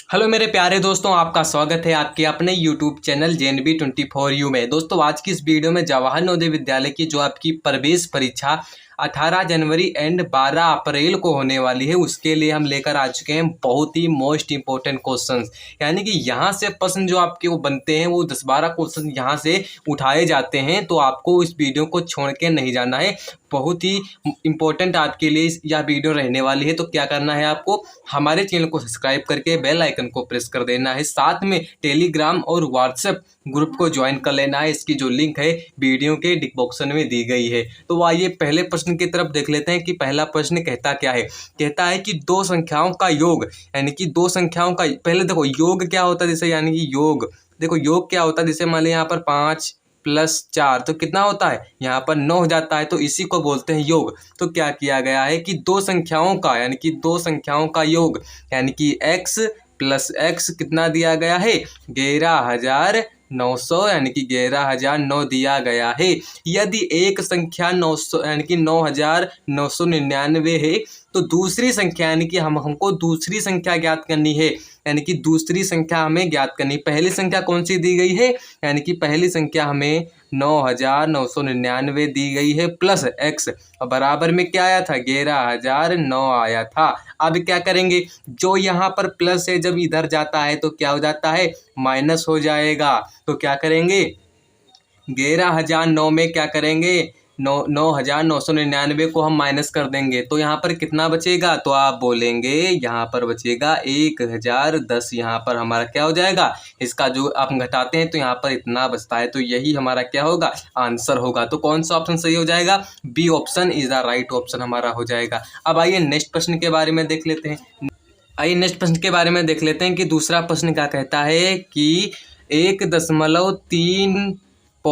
Hello मेरे प्यारे दोस्तों, आपका स्वागत है आपके अपने YouTube चैनल JNB24U में। दोस्तों आज की इस वीडियो में जवाहर नवोदय विद्यालय की जो आपकी प्रवेश परीक्षा 18 जनवरी एंड 12 अप्रैल को होने वाली है, उसके लिए हम लेकर आ चुके हैं बहुत ही मोस्ट इंपॉर्टेंट क्वेश्चंस। यानी कि यहाँ से प्रश्न जो आपके वो बनते हैं वो 10-12 क्वेश्चन यहाँ से उठाए जाते हैं, तो आपको इस वीडियो को छोड़ के नहीं जाना है। बहुत ही इंपॉर्टेंट आपके लिए यह वीडियो रहने वाली है। तो क्या करना है, आपको हमारे चैनल को सब्सक्राइब करके बेल आइकन को प्रेस कर देना है, साथ में टेलीग्राम और व्हाट्सएप ग्रुप को ज्वाइन कर लेना है। इसकी जो लिंक है वीडियो के डिस्क्रिप्शन में दी गई है। तो आइए पहले प्रश्न की तरफ देख लेते हैं कि पहला प्रश्न कहता क्या है। कहता है कि दो संख्याओं का योग, यानी कि दो संख्याओं का, पहले देखो योग क्या होता है, जैसे यानी कि योग, देखो योग क्या होता है, जैसे मान लीजिए यहाँ पर 5 + 4 तो कितना होता है, यहाँ पर 9 हो जाता है, तो इसी को बोलते हैं योग। तो क्या किया गया है कि दो संख्याओं का, यानी कि दो संख्याओं का योग, यानी कि x + x कितना दिया गया है, 11,900, यानी कि 11,009 दिया गया है। यदि एक संख्या 900 यानी कि 9,999 है, तो दूसरी संख्या यानी कि हमको दूसरी संख्या ज्ञात करनी है, यानी कि दूसरी संख्या हमें ज्ञात करनी। पहली संख्या कौन सी दी गई है, यानी कि पहली संख्या हमें 9,999 दी गई है प्लस x, और बराबर में क्या आया था, 11,009 आया था। अब क्या करेंगे, जो यहाँ पर प्लस है जब इधर जाता है तो क्या हो जाता है, माइनस हो जाएगा। तो क्या करेंगे, 11,009 में क्या करेंगे, 9,999 को हम माइनस कर देंगे, तो यहाँ पर कितना बचेगा, तो आप बोलेंगे यहाँ पर बचेगा 1,010। यहाँ पर हमारा क्या हो जाएगा, इसका जो आप घटाते हैं तो यहाँ पर इतना बचता है, तो यही हमारा क्या होगा, आंसर होगा। तो कौन सा ऑप्शन सही हो जाएगा, B option is the right option हमारा हो जाएगा। अब आइए नेक्स्ट प्रश्न के बारे में देख लेते हैं। आइए नेक्स्ट प्रश्न के बारे में देख लेते हैं कि दूसरा प्रश्न क्या कहता है कि 1.32 +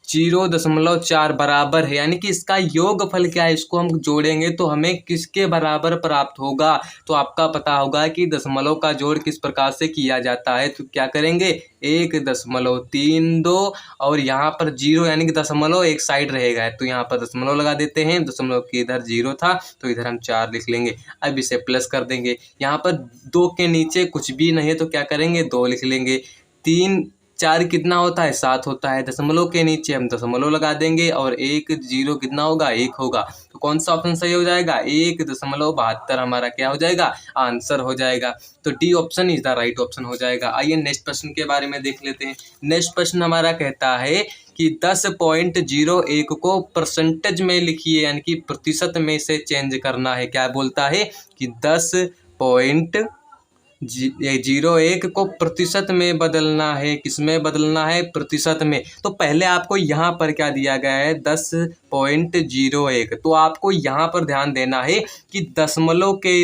0.4 बराबर है, यानी कि इसका योगफल क्या है, इसको हम जोड़ेंगे तो हमें किसके बराबर प्राप्त होगा। तो आपका पता होगा कि दशमलव का जोड़ किस प्रकार से किया जाता है। तो क्या करेंगे, 1.32 और यहाँ पर 0, यानी कि दशमलव एक साइड रहेगा, तो यहाँ पर दशमलव लगा देते हैं। दशमलव के इधर 0 था तो इधर हम 4 लिख लेंगे। अब इसे प्लस कर देंगे, यहाँ पर 2 के नीचे कुछ भी नहीं है तो क्या करेंगे, 2 लिख लेंगे। 3 4 कितना होता है, 7 होता है। दशमलव के नीचे हम दशमलव लगा देंगे और 1 0 कितना होगा, 1 होगा। तो कौन सा ऑप्शन सही हो जाएगा, 1.72 हमारा क्या हो जाएगा, आंसर हो जाएगा। तो D option is the right option हो जाएगा। आइए नेक्स्ट प्रश्न के बारे में देख लेते हैं। नेक्स्ट प्रश्न हमारा कहता है कि 10.01 को परसेंटेज में लिखिए, यानी कि प्रतिशत में से चेंज करना है। क्या बोलता है कि 10.01 को प्रतिशत में बदलना है, किस में बदलना है, प्रतिशत में। तो पहले आपको यहाँ पर क्या दिया गया है, 10.01, तो आपको यहाँ पर ध्यान देना है कि दशमलव के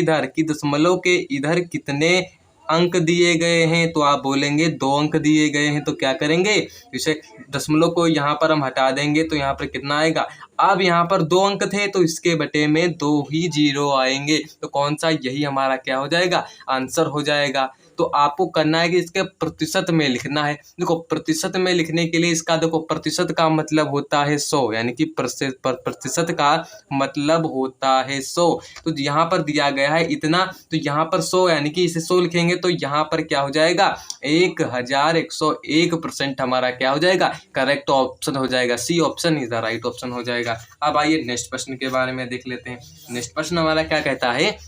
इधर कितने अंक दिए गए हैं। तो आप बोलेंगे 2 अंक दिए गए हैं, तो क्या करेंगे, इसे दशमलव को यहाँ पर हम हटा देंगे तो यहाँ पर कितना आएगा। अब यहाँ पर 2 अंक थे तो इसके बटे में 2 ही 0 आएंगे, तो कौन सा, यही हमारा क्या हो जाएगा, आंसर हो जाएगा। तो आपको करना है कि इसके प्रतिशत में लिखना है। देखो प्रतिशत में लिखने के लिए इसका देखो, प्रतिशत का मतलब होता है 100, यानी कि प्रतिशत का मतलब होता है 100। तो यहाँ पर दिया गया है इतना, तो यहाँ पर 100, यानी कि इसे 100 लिखेंगे तो यहाँ पर क्या हो जाएगा, 1101% हमारा क्या हो जाएगा, करेक्ट ऑप्शन हो जाएगा। C option is the right option हो जाएगा। अब आइए नेक्स्ट प्रश्न के बारे में देख लेते हैं। नेक्स्ट प्रश्न हमारा क्या कहता है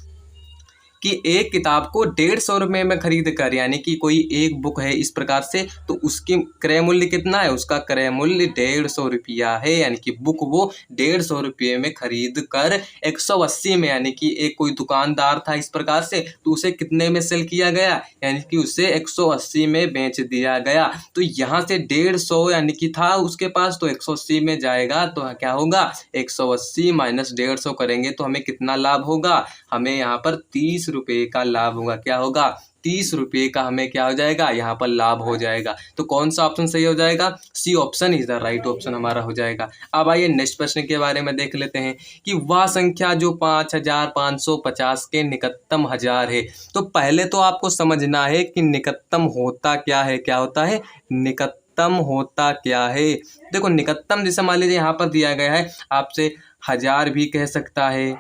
कि एक किताब को 150 रुपये में खरीद कर, यानी कि कोई एक बुक है इस प्रकार से, तो उसकी क्रय मूल्य कितना है, उसका क्रय मूल्य 150 रुपया है, यानी कि बुक वो 150 रुपये में खरीद कर 180 में, यानी कि एक कोई दुकानदार था इस प्रकार से, तो उसे कितने में सेल किया गया, यानी कि उसे 180 में बेच दिया गया। तो यहाँ से 150 यानी कि था उसके पास, तो 180 में जाएगा तो क्या होगा, 180 - 150 करेंगे तो हमें कितना लाभ होगा, हमें यहाँ पर 30 रुपये का लाभ होगा। क्या होगा, 30 रुपये का हमें क्या हो जाएगा, यहाँ पर लाभ हो जाएगा। तो कौन सा ऑप्शन सही हो जाएगा, C option is the right option हमारा हो जाएगा। अब आइए नेक्स्ट प्रश्न के बारे में देख लेते हैं कि वह संख्या जो 5,550 के निकटतम हजार है। तो पहले तो आपको समझना है कि निकटतम होता क्या है, क्या होता है, निकटतम होता क्या है। देखो निकटतम जैसे मान लीजिए यहाँ पर दिया गया है, आपसे 1000 भी कह सकता है,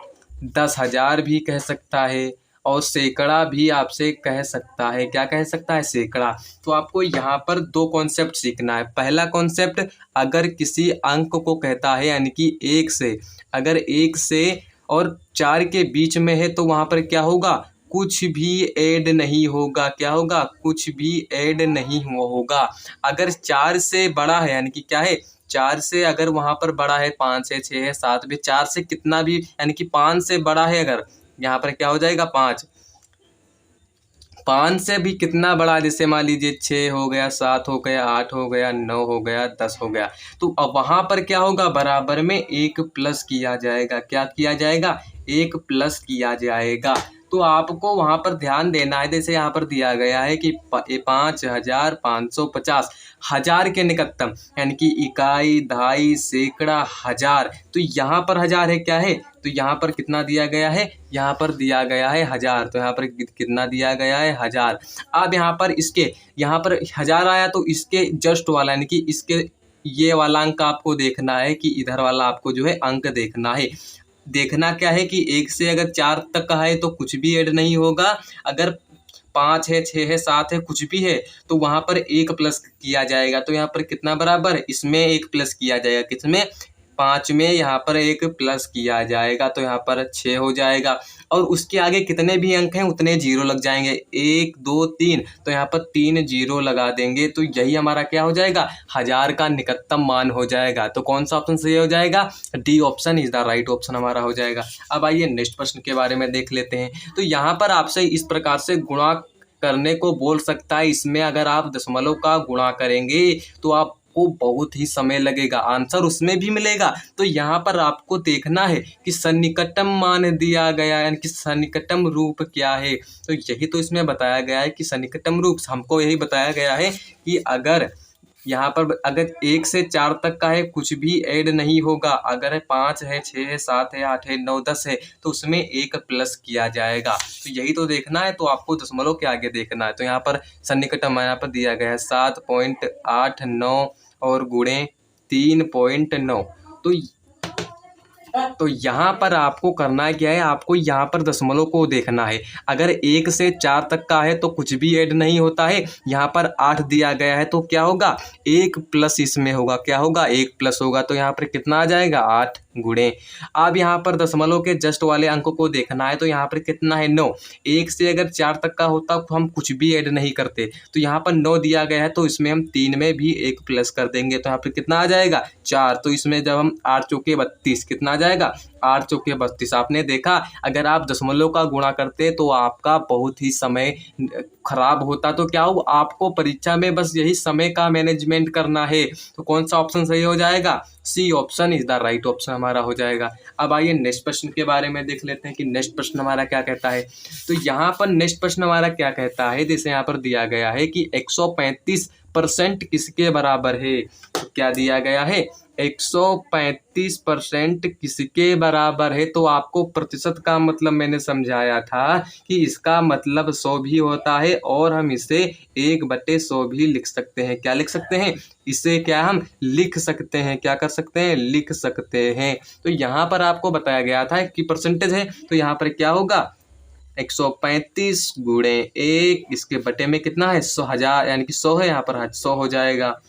10,000 भी कह सकता है, और सैकड़ा भी आपसे कह सकता है। क्या कह सकता है? सैकड़ा। तो आपको यहाँ पर दो कॉन्सेप्ट सीखना है। पहला कॉन्सेप्ट, अगर किसी अंक को कहता है यानी कि 1 से, अगर 1 से और 4 के बीच में है तो वहाँ पर क्या होगा? कुछ भी ऐड नहीं होगा। क्या होगा? कुछ भी ऐड नहीं होगा। अगर 4 से बड़ा है यानी कि क्या है? 4 से अगर वहाँ पर बड़ा है, 5 है, 6 है, 7 भी, 4 से कितना भी यानी कि 5 से बड़ा है अगर, यहाँ पर क्या हो जाएगा? 5। 5 से भी कितना बड़ा, जैसे मान लीजिए 6 हो गया, 7 हो गया, 8 हो गया, 9 हो गया, 10 हो गया। तो अब वहाँ पर क्या होगा? बराबर में 1 प्लस किया जाएगा। क्या किया जाएगा? 1 प्लस किया जाएगा। तो आपको वहाँ पर ध्यान देना है, जैसे यहाँ पर दिया गया है कि 5550, हजार के निकटतम यानी कि इकाई, दहाई, सैकड़ा, हजार। तो यहाँ पर हजार है, क्या है? तो यहाँ पर कितना दिया गया है? यहाँ पर दिया गया है 1000। तो यहाँ पर कितना दिया गया है? 1000। अब यहाँ पर इसके, यहाँ पर 1000 आया तो इसके जस्ट वाला यानी कि इसके ये वाला अंक आपको देखना है कि इधर वाला आपको जो है अंक देखना है। देखना क्या है कि 1 से अगर 4 तक का है तो कुछ भी ऐड नहीं होगा। अगर 5 है, 6 है, 7 है, कुछ भी है तो वहाँ पर 1 प्लस किया जाएगा। तो यहाँ पर कितना बराबर? इसमें 1 प्लस किया जाएगा। किसमें? 5 में यहाँ पर 1 प्लस किया जाएगा तो यहाँ पर 6 हो जाएगा। और उसके आगे कितने भी अंक हैं उतने जीरो लग जाएंगे। 1 2 3, तो यहाँ पर 3 जीरो लगा देंगे। तो यही हमारा क्या हो जाएगा? 1000 का निकटतम मान हो जाएगा। तो कौन सा ऑप्शन सही हो जाएगा? D option is the right option हमारा हो जाएगा। अब आइए नेक्स्ट प्रश्न के बारे में देख लेते हैं। तो यहाँ पर आपसे इस प्रकार से गुणा करने को बोल सकता है। इसमें अगर आप दशमलव का गुणा करेंगे तो आप को बहुत ही समय लगेगा, आंसर उसमें भी मिलेगा। तो यहाँ पर आपको देखना है कि सन्निकटम मान दिया गया यानी कि सन्निकटम रूप क्या है। तो यही तो इसमें बताया गया है कि सन्निकटम रूप, हमको यही बताया गया है कि अगर यहाँ पर अगर 1 से 4 तक का है कुछ भी ऐड नहीं होगा। अगर 5 है, 6 है, 7 है, 8 है, 9 10 है तो उसमें 1 प्लस किया जाएगा। तो यही तो देखना है। तो आपको दशमलव के आगे देखना है। तो यहाँ पर सन्निकटम यहाँ पर दिया गया है 7.89 और गुणे 3.9। तो यहाँ पर आपको करना क्या है? आपको यहाँ पर दशमलव को देखना है। अगर 1 से 4 तक का है तो कुछ भी ऐड नहीं होता है। यहाँ पर 8 दिया गया है तो क्या होगा? 1 प्लस इसमें होगा। क्या होगा? 1 प्लस होगा। तो यहाँ पर कितना आ जाएगा? 8 गुणे। अब यहाँ पर दशमलव के जस्ट वाले अंक को देखना है। तो यहाँ पर कितना है? 9। 1 से अगर 4 तक का होता तो हम कुछ भी ऐड नहीं करते। तो यहाँ पर 9 दिया गया है तो इसमें हम 3 में भी 1 प्लस कर देंगे। तो यहाँ पर कितना आ जाएगा? 4। तो इसमें जब हम 8 चौके 32, कितना आ जाएगा? 8 चौके 32। आपने देखा अगर आप दशमलव का गुणा करते तो आपका बहुत ही समय खराब होता। तो क्या हो, आपको परीक्षा में बस यही समय का मैनेजमेंट करना है। तो कौन सा ऑप्शन सही हो जाएगा? C option is the right option हमारा हो जाएगा। अब आइए नेक्स्ट प्रश्न के बारे में देख लेते हैं कि नेक्स्ट प्रश्न हमारा क्या कहता है। तो यहाँ पर नेक्स्ट प्रश्न हमारा क्या कहता है, जैसे यहाँ पर दिया गया है कि 135% किसके बराबर है। तो क्या दिया गया है? 135% किसके बराबर है। तो आपको प्रतिशत का मतलब मैंने समझाया था कि इसका मतलब 100 भी होता है और हम इसे 1/100 भी लिख सकते हैं। क्या लिख सकते हैं? इसे क्या हम लिख सकते हैं? क्या कर सकते हैं? लिख सकते हैं। तो यहाँ पर आपको बताया गया था कि परसेंटेज है तो यहाँ पर क्या होगा? 135 गुणे 1, इसके बटे में कितना है? 100,000 यानी कि 100 है, यहाँ पर 100 हो जाएगा।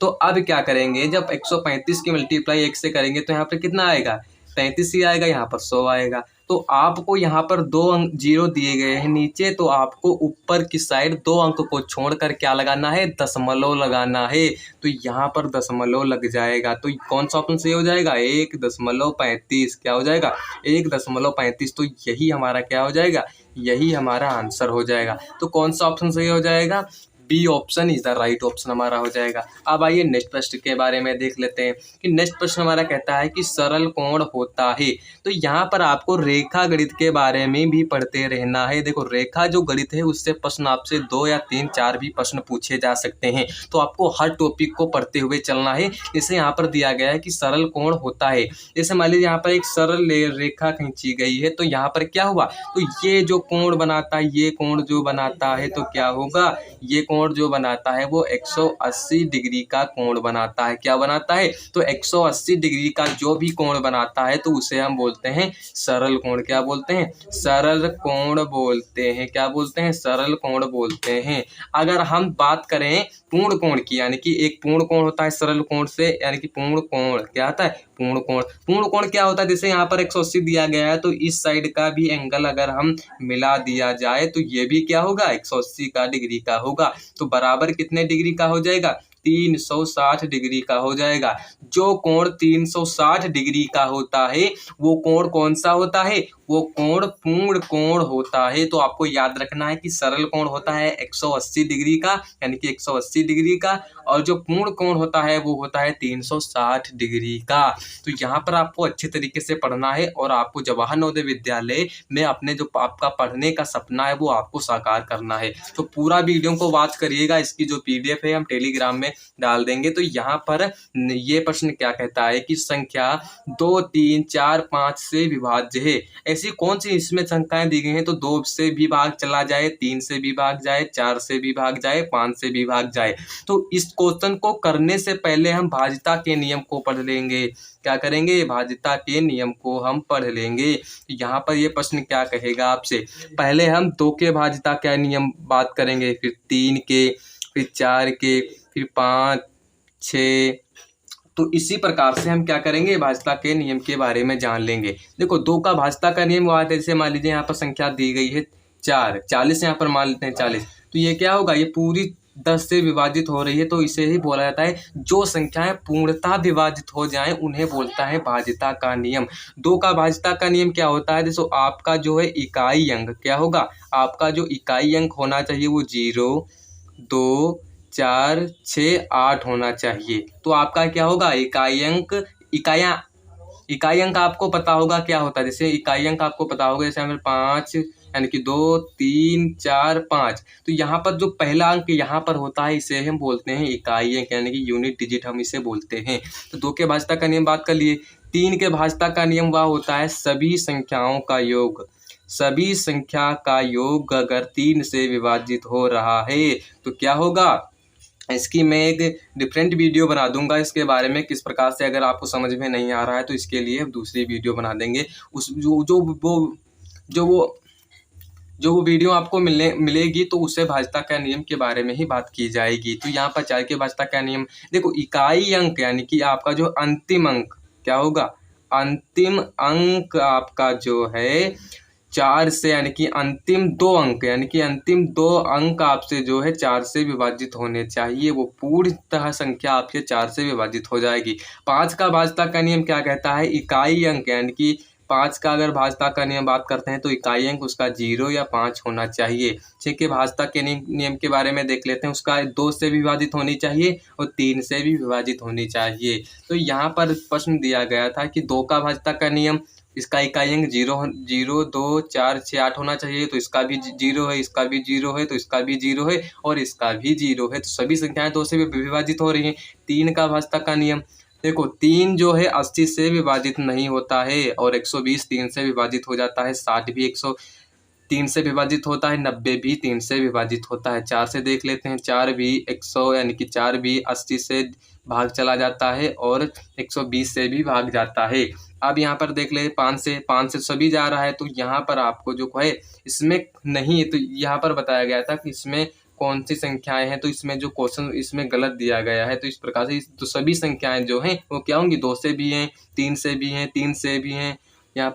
तो अब क्या करेंगे? जब 135 की मल्टीप्लाई 1 से करेंगे तो यहाँ पर कितना आएगा? 33 ही आएगा। यहाँ पर 100 आएगा। तो आपको यहाँ पर 2 अंक जीरो दिए गए हैं नीचे, तो आपको ऊपर की साइड 2 अंक को छोड़कर क्या लगाना है? दशमलव लगाना है। तो यहाँ पर दशमलव लग जाएगा। तो कौन सा ऑप्शन सही हो जाएगा? 1.35। क्या हो जाएगा? 1.35। तो यही हमारा क्या हो जाएगा? यही हमारा आंसर हो जाएगा। तो कौन सा ऑप्शन सही हो जाएगा? B option is the right option हमारा हो जाएगा। अब आइए नेक्स्ट प्रश्न के बारे में देख लेते हैं कि नेक्स्ट प्रश्न हमारा कहता है कि सरल कोण होता है। तो यहाँ पर आपको रेखा गणित के बारे में भी पढ़ते रहना है। देखो रेखा जो गणित है उससे प्रश्न आपसे 2 या 3 4 भी प्रश्न पूछे जा सकते हैं। तो आपको हर टॉपिक को पढ़ते हुए चलना है। जैसे यहाँ पर दिया गया है कि सरल कोण होता है। जैसे मान लीजिए यहाँ पर एक सरल रेखा खींची गई है तो यहाँ पर क्या हुआ? तो ये जो कोण बनाता है, ये कोण जो बनाता है तो क्या होगा? ये कोण कोण जो बनाता है वो 180 डिग्री का कोण बनाता है। क्या बनाता है? तो 180 डिग्री का जो भी कोण बनाता है तो उसे हम बोलते हैं सरल कोण। क्या बोलते हैं? सरल कोण बोलते हैं। क्या बोलते हैं? सरल कोण बोलते हैं। अगर हम बात करें पूर्ण कोण की, यानी कि एक पूर्ण कोण होता है सरल कोण से, यानी कि पूर्ण कोण क्या आता है? पूर्ण कोण। पूर्ण कोण क्या होता है? जैसे यहाँ पर 180 दिया गया है तो इस साइड का भी एंगल अगर हम मिला दिया जाए तो ये भी क्या होगा? 180 का डिग्री का होगा। तो बराबर कितने डिग्री का हो जाएगा? 360 डिग्री का हो जाएगा। जो कोण 360 डिग्री का होता है वो कोण कौन सा होता है? वो कोण पूर्ण कोण होता है। तो आपको याद रखना है कि सरल कोण होता है 180 डिग्री का, यानी कि 180 डिग्री का, और जो पूर्ण कोण होता है वो होता है 360 डिग्री का। तो यहाँ पर आपको अच्छे तरीके से पढ़ना है और आपको जवाहर नवोदय विद्यालय में अपने जो आपका पढ़ने का सपना है वो आपको साकार करना है। तो पूरा वीडियो को वॉच करिएगा। इसकी जो PDF है हम टेलीग्राम में डाल देंगे। तो यहाँ पर ये प्रश्न क्या कहता है कि संख्या 2, 3, 4, 5 से विभाज्य है। ऐसी कौन सी इसमें संख्याएं दी गई हैं? तो 2 से भी भाग चला जाए, 3 से भी भाग जाए, 4 से भी भाग जाए, 5 से भी भाग जाए। तो इस क्वेश्चन को करने से पहले हम भाज्यता के नियम को पढ़ लेंगे। क्या करेंगे? भाज्यता के नियम को हम पढ़ लेंगे। यहाँ पर ये प्रश्न क्या कहेगा आपसे? पहले हम 2 के भाज्यता का नियम बात करेंगे, फिर 3 के, फिर 4 के, फिर 5, 6। तो इसी प्रकार से हम क्या करेंगे? भाज्यता के नियम के बारे में जान लेंगे। देखो 2 का भाज्यता का नियम हुआ है, जैसे मान लीजिए यहाँ पर संख्या दी गई है 4, 40 यहाँ पर मान लेते हैं 40। तो ये क्या होगा? ये पूरी 10 से विभाजित हो रही है, तो इसे ही बोला जाता है जो संख्याएं पूर्णतः विभाजित हो जाएं उन्हें बोलता है भाज्यता का नियम। 2 का भाज्यता का नियम क्या होता है? देखो आपका जो है इकाई अंक क्या होगा? आपका जो इकाई अंक होना चाहिए वो 0, 2, 4, 6, 8 होना चाहिए। तो आपका क्या होगा? इकाई अंक। इकाई अंक आपको पता होगा क्या होता है? जैसे इकाई अंक आपको पता होगा, जैसे हमें 5, यानी कि 2, 3, 4, 5। तो यहाँ पर जो पहला अंक यहाँ पर होता है इसे हम बोलते हैं इकाई अंक, यानी कि यूनिट डिजिट हम इसे बोलते हैं। तो 2 के भाज्यता का नियम बात कर लिए। 3 के भाज्यता का नियम वह होता है सभी संख्याओं का योग। सभी संख्या का योग अगर 3 से विभाजित हो रहा है तो क्या होगा? इसकी मैं एक डिफरेंट वीडियो बना दूंगा इसके बारे में, किस प्रकार से अगर आपको समझ में नहीं आ रहा है तो इसके लिए हम दूसरी वीडियो बना देंगे। उस जो वो वीडियो आपको मिलेगी तो उससे भाज्यता का नियम के बारे में ही बात की जाएगी। तो यहाँ पर 4 के भाज्यता का नियम देखो, इकाई अंक यानी कि आपका जो अंतिम अंक क्या होगा? अंतिम अंक आपका जो है 4 से, यानी कि अंतिम 2 अंक, यानी कि अंतिम 2 अंक आपसे जो है 4 से विभाजित होने चाहिए। वो पूर्णतः संख्या आपके 4 से विभाजित हो जाएगी। 5 का भाज्यता का नियम क्या कहता है? इकाई अंक, यानी कि 5 का अगर भाज्यता का नियम बात करते हैं तो इकाई अंक उसका 0 या 5 होना चाहिए। 6 के भाज्यता के नियम के बारे में देख लेते हैं। उसका 2 से भी विभाजित होनी चाहिए और 3 से भी विभाजित होनी चाहिए। तो यहाँ पर प्रश्न दिया गया था कि 2 का भाज्यता का नियम, इसका इकाई अंक 0, 2, 4, 6, 8 होना चाहिए। तो इसका भी 0 है, इसका भी 0 है, तो इसका भी 0 है और इसका भी 0 है। तो सभी संख्याएं 2 से विभाजित हो रही हैं। 3 का भाज्यता का नियम देखो, 3 जो है 80 से विभाजित नहीं होता है और 120 3 से विभाजित हो जाता है। 60 भी 103 से विभाजित होता है। 90 भी 3 से विभाजित होता है। 4 से देख लेते हैं। 4 भी 100, यानी कि 4 भी 80 से भाग चला जाता है और 120 से भी भाग जाता है। अब यहाँ पर देख ले 5 से सभी जा रहा है। तो यहाँ पर आपको जो है इसमें नहीं है, तो यहाँ पर बताया गया था कि इसमें कौन सी संख्याएं हैं। तो इसमें जो क्वेश्चन इसमें गलत दिया गया है। तो इस प्रकार से तो सभी संख्याएं जो हैं वो क्या होंगी? 2 से भी हैं, 3 से भी हैं, 3 से भी हैं। यहाँ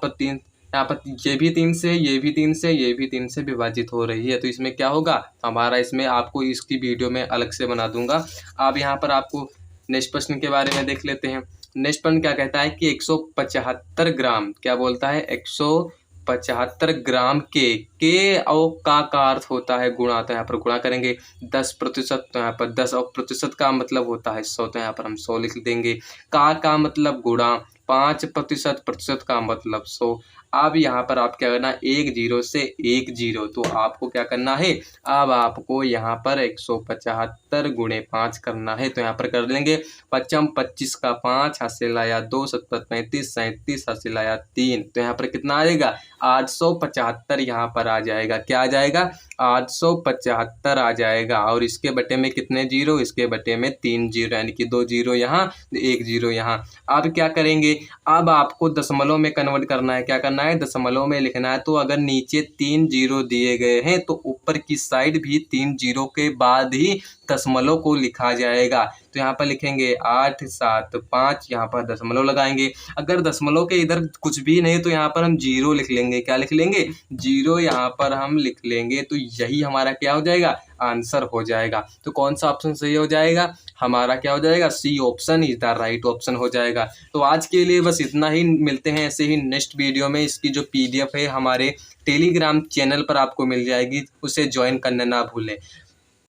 पर ये भी 3 से, ये भी 3 से, ये भी 3 से विभाजित हो रही है। तो इसमें क्या होगा हमारा? इसमें आपको इसकी वीडियो में अलग से बना दूंगा। अब यहाँ पर आपको नेक्स्ट प्रश्न के बारे में देख लेते हैं। नेक्स्ट प्रश्न क्या कहता है कि 175 ग्राम, क्या बोलता है? 175 ग्राम के और का अर्थ होता है गुणा। तो यहाँ पर गुणा करेंगे 10%, तो यहाँ पर 10 और प्रतिशत का मतलब होता है 100, तो यहाँ पर हम 100 लिख देंगे। का मतलब गुणा 5%, प्रतिशत का मतलब 100। अब यहाँ पर आप क्या करना, 1 0 से 1 0, तो आपको क्या करना है, अब आपको यहाँ पर 175 गुणे 5 करना है। तो यहाँ पर कर लेंगे, 5 25 का 5, हासिल आया 2, 7 35, 37 हासिल आया 3। तो यहाँ पर कितना आएगा, 875 यहाँ पर आ जाएगा। क्या आ जाएगा, 875 आ जाएगा। और इसके बटे में कितने जीरो, इसके बटे में 3 जीरो, यानी कि 2 जीरो यहाँ, 1 जीरो यहाँ। अब क्या करेंगे, अब आपको दशमलव में कन्वर्ट करना है। क्या करना है, दशमलव में लिखना है। तो अगर नीचे 3 जीरो दिए गए हैं तो ऊपर की साइड भी 3 जीरो के बाद ही दशमलव को लिखा जाएगा। तो यहाँ पर लिखेंगे 8 7 5, यहाँ पर दशमलव लगाएंगे। अगर दशमलव के इधर कुछ भी नहीं तो यहाँ पर हम जीरो लिख लेंगे। क्या लिख लेंगे, जीरो यहाँ पर हम लिख लेंगे। तो यही हमारा क्या हो जाएगा, आंसर हो जाएगा। तो कौन सा ऑप्शन सही हो जाएगा, हमारा क्या हो जाएगा, C option is the right option हो जाएगा। तो आज के लिए बस इतना ही, मिलते हैं ऐसे ही नेक्स्ट वीडियो में। इसकी जो PDF है हमारे टेलीग्राम चैनल पर आपको मिल जाएगी, उसे ज्वाइन करना ना भूलें।